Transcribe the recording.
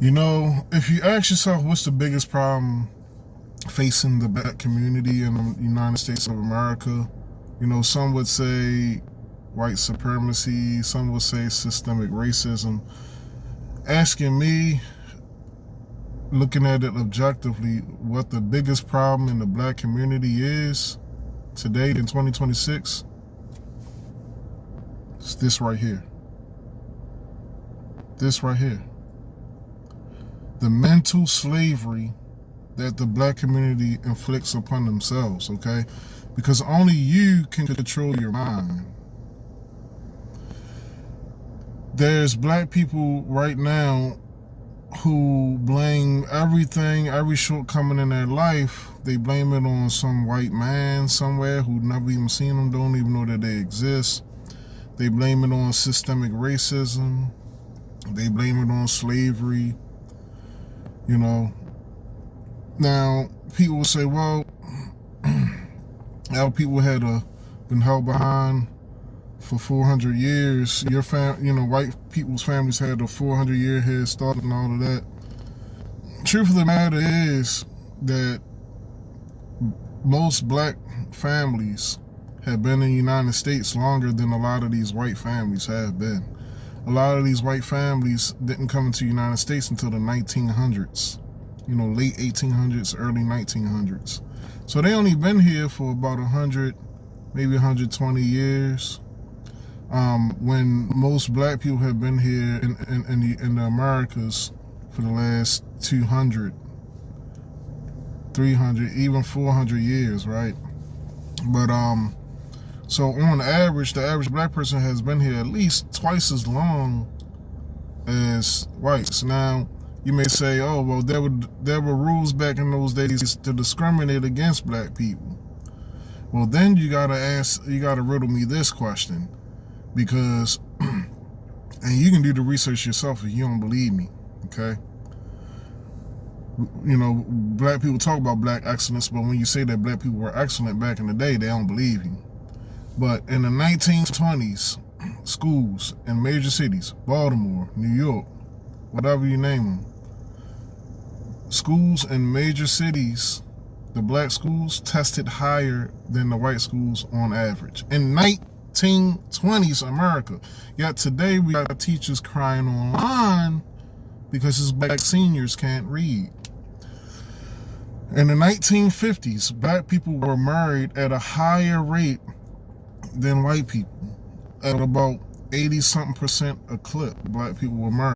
You know, if you ask yourself what's the biggest problem facing the black community in the United States of America, you know, some would say white supremacy, some would say systemic racism. Asking me, looking at it objectively, what the biggest problem in the black community is today in 2026, it's this right here. This right here. The mental slavery that the black community inflicts upon themselves, okay? Because only you can control your mind. There's black people right now who blame everything, every shortcoming in their life, they blame it on some white man somewhere who never even seen them, don't even know that they exist. They blame it on systemic racism. They blame it on slavery. You know, now people will say, well, our people had been held behind for 400 years. White people's families had a 400-year head start and all of that. Truth of the matter is that most black families have been in the United States longer than a lot of these white families have been. A lot of these white families didn't come into the United States until the 1900s, you know, late 1800s, early 1900s. So they only been here for about 100, maybe 120 years. When most black people have been here in the Americas for the last 200, 300, even 400 years, right? But so on average, the average black person has been here at least twice as long as whites. Now, you may say, oh, well, there were rules back in those days to discriminate against black people. Well, then you gotta riddle me this question, because, and you can do the research yourself if you don't believe me, okay? You know, black people talk about black excellence, but when you say that black people were excellent back in the day, they don't believe you. But in the 1920s, schools in major cities, Baltimore, New York, whatever you name them, schools in major cities, the black schools tested higher than the white schools on average. In 1920s America. Yet today we got teachers crying online because his black seniors can't read. In the 1950s, black people were married at a higher rate than white people. At about 80-something% a clip, black people were married.